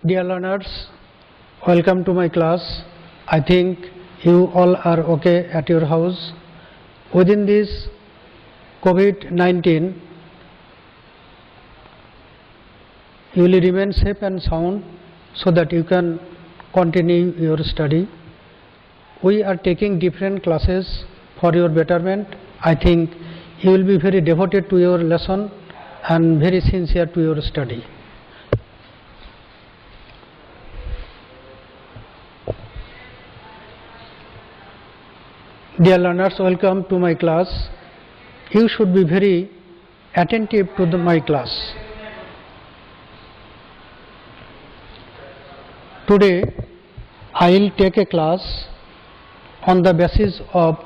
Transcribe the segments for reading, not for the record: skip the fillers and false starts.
Dear learners, welcome to my class. I think you all are okay at your house. Within this COVID-19, you will remain safe and sound so that you can continue your study. We are taking different classes for your betterment. I think you will be very devoted to your lesson and very sincere to your study. Dear learners, welcome to my class. You should be very attentive to my class. Today, I will take a class on the basis of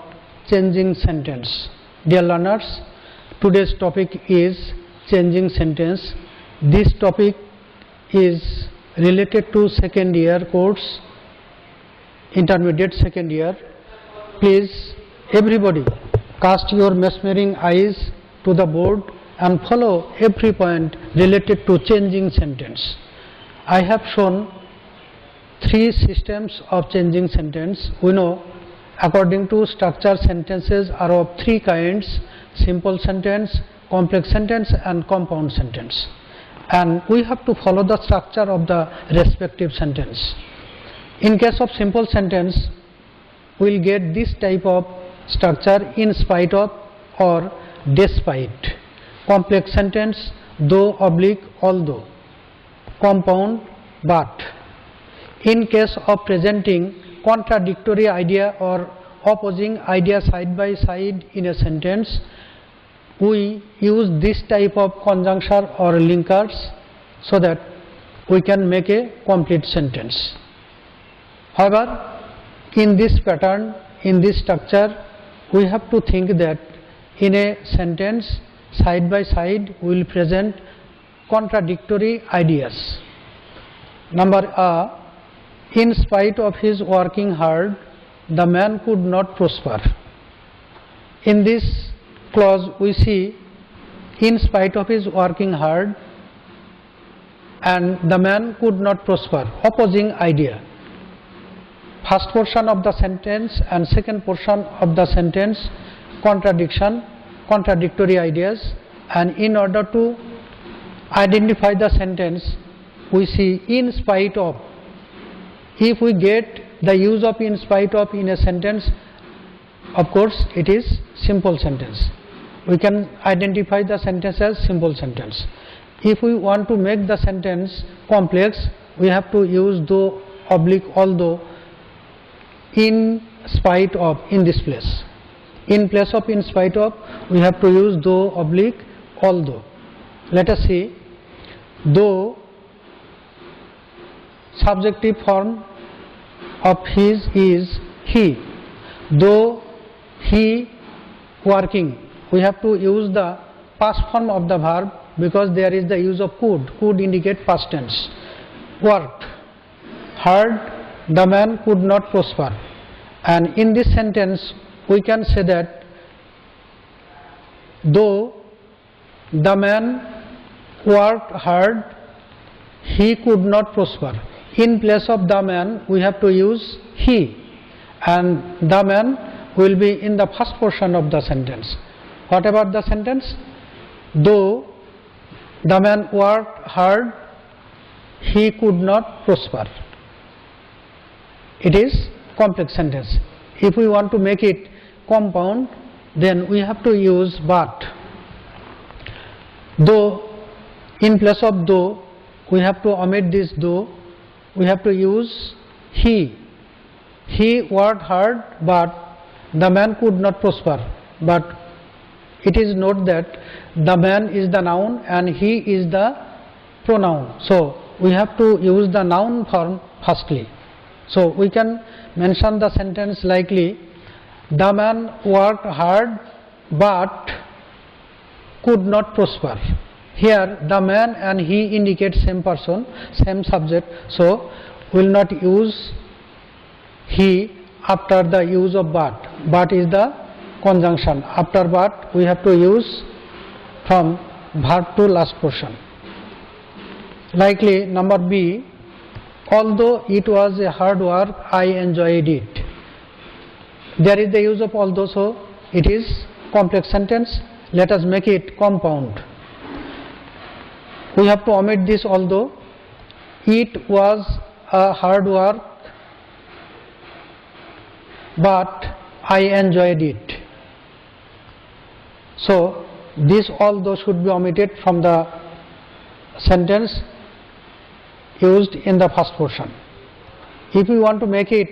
changing sentence. Dear learners, today's topic is changing sentence. This topic is related to second year course, intermediate second year. Please, everybody, cast your mesmerizing eyes to the board and follow every point related to changing sentence. I have shown three systems of changing sentence. We know according to structure, sentences are of three kinds: simple sentence, complex sentence and compound sentence. And we have to follow the structure of the respective sentence. In case of simple sentence, we will get this type of structure: in spite of or despite. Complex sentence: though, oblique, although. Compound: but. In case of presenting contradictory idea or opposing idea side by side in a sentence, we use this type of conjunction or linkers so that we can make a complete sentence. However, in this pattern, in this structure, we have to think that in a sentence, side by side, we will present contradictory ideas. Number A: in spite of his working hard, the man could not prosper. In this clause, we see in spite of his working hard and the man could not prosper, opposing idea. First portion of the sentence and second portion of the sentence, contradiction, contradictory ideas, and in order to identify the sentence, we see in spite of. If we get the use of in spite of in a sentence, of course it is simple sentence. We can identify the sentence as simple sentence. If we want to make the sentence complex, we have to use though, oblique, although, in spite of in this place. In place of in spite of, we have to use though, oblique, although. Let us see. Though, subjective form of his is he. Though he working, we have to use the past form of the verb because there is the use of could. Could indicate past tense. Worked hard, the man could not prosper. And in this sentence, we can say that though the man worked hard, he could not prosper. In place of the man, we have to use he, and the man will be in the first portion of the sentence. What about the sentence? Though the man worked hard, he could not prosper. It is complex sentence. If we want to make it compound, then we have to use but. Though, in place of though, we have to omit this though. We have to use he. He worked hard, but the man could not prosper. But it is note that the man is the noun and he is the pronoun. So we have to use the noun form firstly. So we can mention the sentence likely: the man worked hard but could not prosper. Here the man and he indicate same person, same subject, so we will not use he after the use of but. But is the conjunction. After but we have to use from verb to last portion. Likely number B, Although it was a hard work, I enjoyed it. There is the use of although, so it is complex sentence. Let us make it compound. We have to omit this although. It was a hard work, but I enjoyed it. So this although should be omitted from the sentence used in the first portion. If we want to make it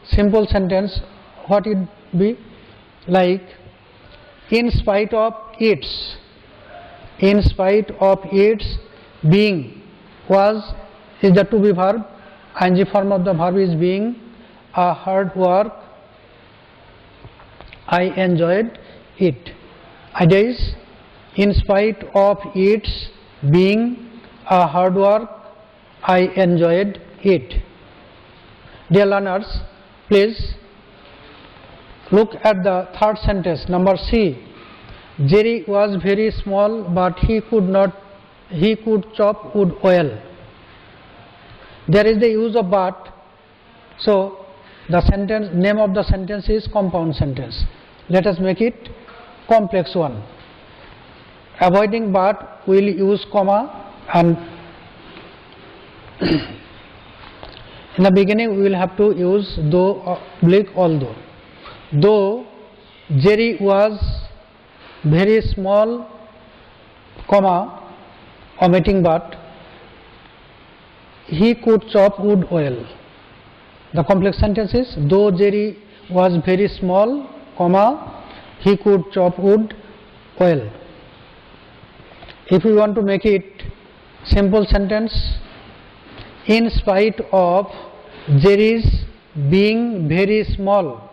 simple sentence, what it be? Like, in spite of its being was is the to be verb, ing form of the verb is being, a hard work, I enjoyed it. Idea is, in spite of its being a hard work, I enjoyed it. Dear learners, please look at the third sentence, number C. Jerry was very small, but he could chop wood well. There is the use of but, so the sentence name of the sentence is compound sentence. Let us make it complex one. Avoiding but, we will use comma, and in the beginning we will have to use though oblique although. Though Jerry was very small, comma, omitting but, he could chop wood well. The complex sentence is, though Jerry was very small, comma, he could chop wood well. If we want to make it simple sentence, in spite of Jerry's being very small,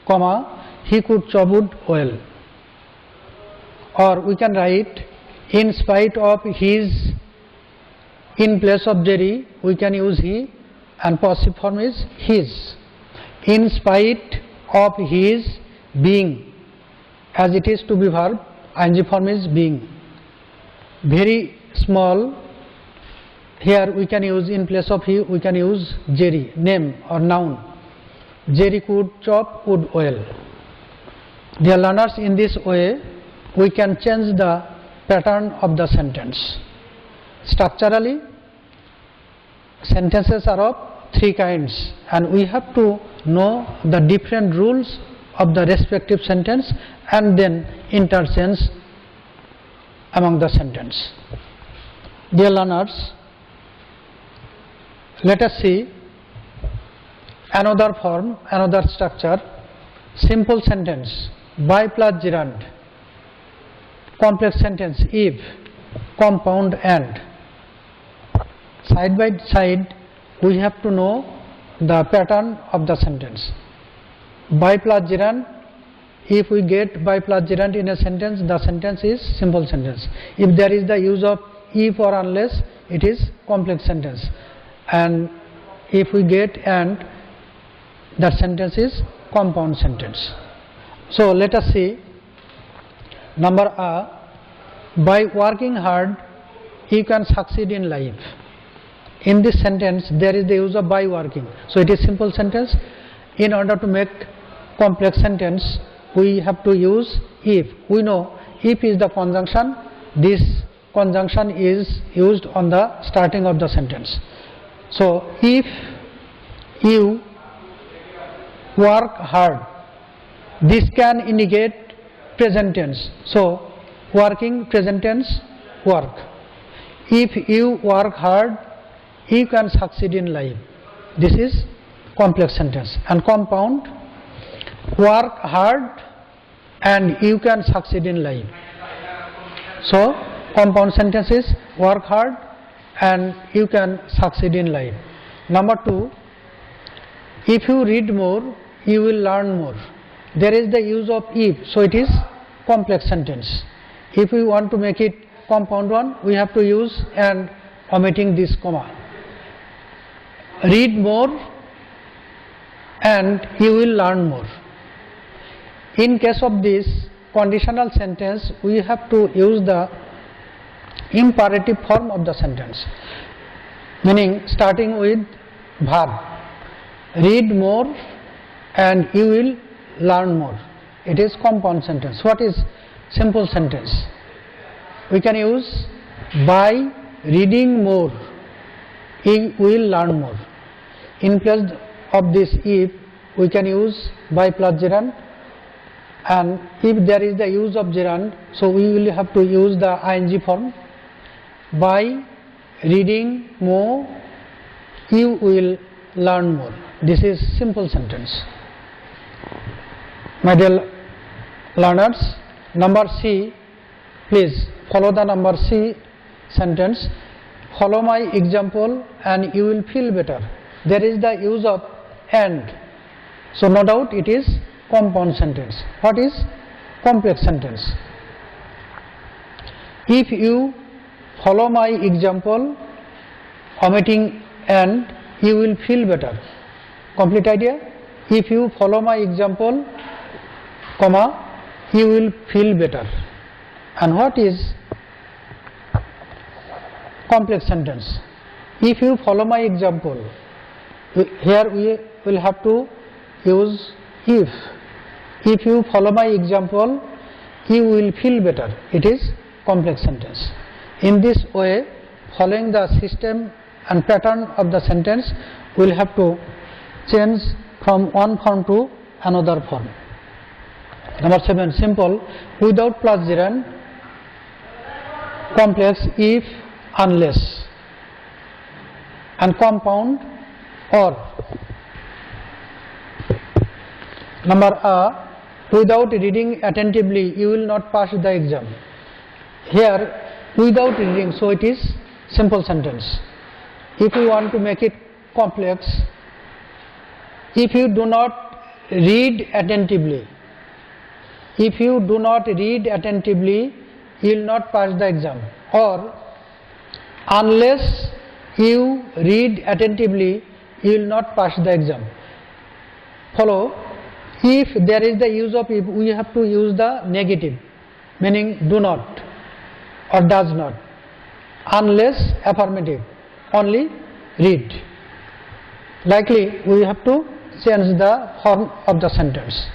comma, he could chop wood well. Or we can write, in spite of his, in place of Jerry we can use he, and possessive form is his. In spite of his being, as it is to be verb, ing form is being. Very small, here we can use, in place of he we can use Jerry, name or noun. Jerry could chop wood well. Dear learners, in this way we can change the pattern of the sentence. Structurally, sentences are of three kinds, and we have to know the different rules of the respective sentence and then interchange among the sentence. Dear learners, let us see another form, another structure. Simple sentence, by plus gerund. Complex sentence, if, compound and. Side by side we have to know the pattern of the sentence. By plus gerund, if we get by plus gerund in a sentence, the sentence is simple sentence. If there is the use of if or unless, it is complex sentence. And if we get and, that sentence is compound sentence. So let us see. Number A, by working hard you can succeed in life. In this sentence there is the use of by working, so it is simple sentence. In order to make complex sentence we have to use if. We know if is the conjunction, this conjunction is used on the starting of the sentence. So if you work hard, this can indicate present tense, so working present tense, work. If you work hard you can succeed in life. This is complex sentence. And compound, work hard and you can succeed in life. So compound sentence is work hard and you can succeed in life. Number 2, if you read more you will learn more. There is the use of if, so it is complex sentence. If we want to make it compound one, we have to use and omitting this comma. Read more and you will learn more. In case of this conditional sentence, we have to use the imperative form of the sentence. meaning starting with verb. Read more and you will learn more. It is compound sentence. What is simple sentence? We can use by reading more you will learn more. In place of this if, we can use by plus gerund, and if there is the use of gerund, so we will have to use the ing form. By reading more you will learn more. This is simple sentence. My dear learners, number C, please follow the number C sentence. Follow my example and you will feel better. There is the use of and, so no doubt it is compound sentence. What is complex sentence? If you follow my example, omitting and, you will feel better. Complete idea? If you follow my example, comma, you will feel better. And what is complex sentence? If you follow my example, here we will have to use if. If you follow my example, you will feel better. It is complex sentence. In this way, following the system and pattern of the sentence, we will have to change from one form to another form. Number 7, simple, without plus gerund, complex if, unless, and compound or. Number A, without reading attentively you will not pass the exam. Here without reading, so it is simple sentence. If you want to make it complex, if you do not read attentively, if you do not read attentively you will not pass the exam. Or unless you read attentively you will not pass the exam. Follow, if there is the use of if, we have to use the negative, meaning do not or does not. Unless, affirmative, only read. Likely we have to change the form of the sentence.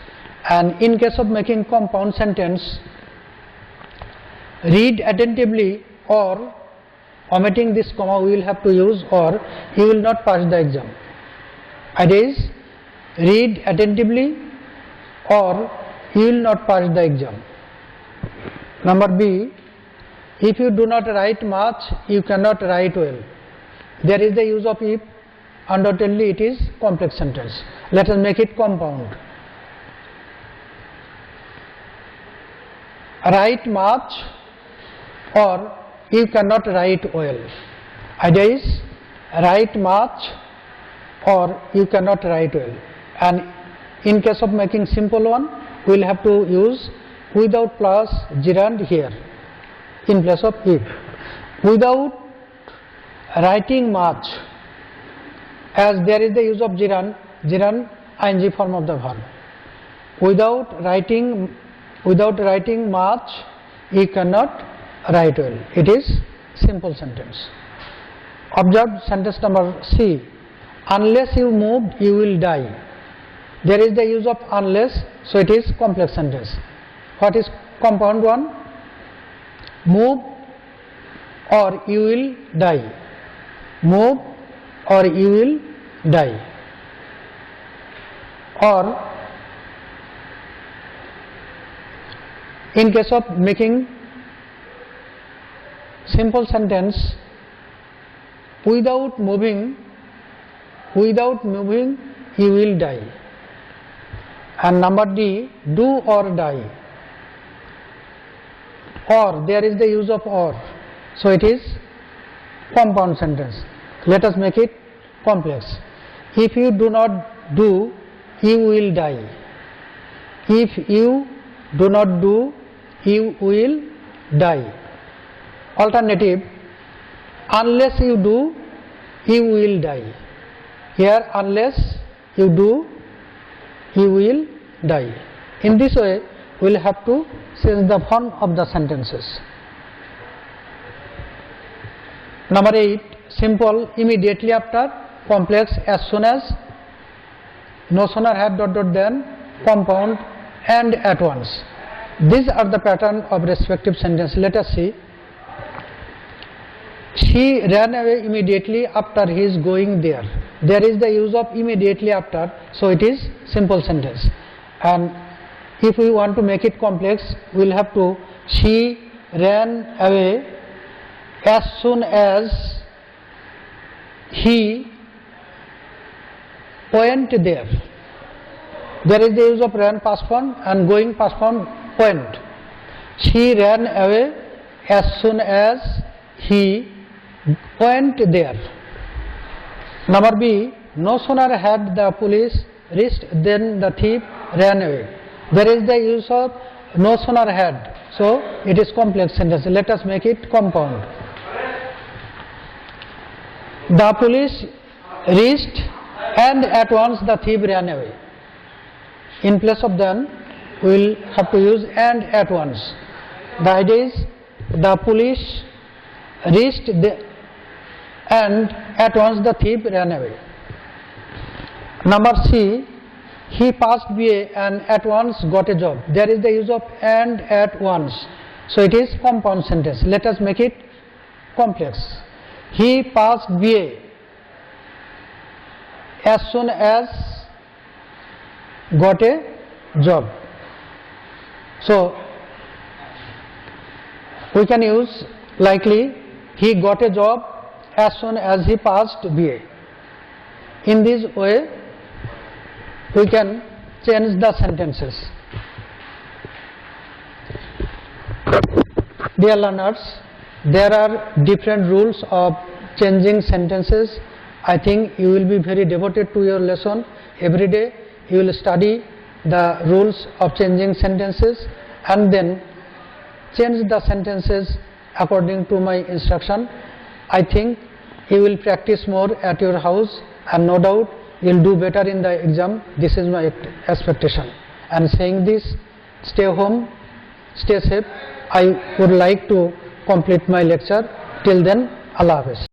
And in case of making compound sentence, read attentively or, omitting this comma we will have to use or, you will not pass the exam. Idea is read attentively or you will not pass the exam. Number B, if you do not write much you cannot write well. There is the use of if, undoubtedly it is complex sentence. Let us make it compound. Write much or you cannot write well. Idea is write much or you cannot write well. And in case of making simple one, we will have to use without plus gerund here in place of if. Without writing much, as there is the use of gerund ing form of the verb. Without writing much, you cannot write well. It is simple sentence. Observe sentence number C. Unless you move, you will die. There is the use of unless, so it is complex sentence. What is compound one? Move or you will die. Move or you will die. Or in case of making simple sentence, without moving you will die. And number D, do or die. Or, there is the use of or, so it is compound sentence. Let us make it complex. If you do not do, you will die. If you do not do, you will die. Alternative, unless you do, you will die. Here, unless you do, you will die. In this way, we will have to change the form of the sentences. Number 8, simple immediately after, complex as soon as, no sooner had dot dot than, compound and at once. These are the pattern of respective sentence. Let us see. She ran away immediately after his going there. There is the use of immediately after, so it is simple sentence. And if we want to make it complex, we will have to, she ran away as soon as he went there. There is the use of ran past form and going past form went. She ran away as soon as he went there. Number B, no sooner had the police reached than the thief ran away. There is the use of no sooner had, so it is complex sentence. Let us make it compound. The police reached and at once the thief ran away. In place of then, we will have to use and at once. The idea is the police reached and at once the thief ran away. Number C, he passed BA and at once got a job. There is the use of and at once, so it is compound sentence. Let us make it complex. He passed BA as soon as got a job. So we can use likely, he got a job as soon as he passed BA. In this way we can change the sentences. Dear learners, there are different rules of changing sentences. I think you will be very devoted to your lesson. Every day you will study the rules of changing sentences and then change the sentences according to my instruction. I think you will practice more at your house and no doubt you will do better in the exam. This is my expectation. And saying this, stay home, stay safe. I would like to complete my lecture. Till then, Allah Hafiz.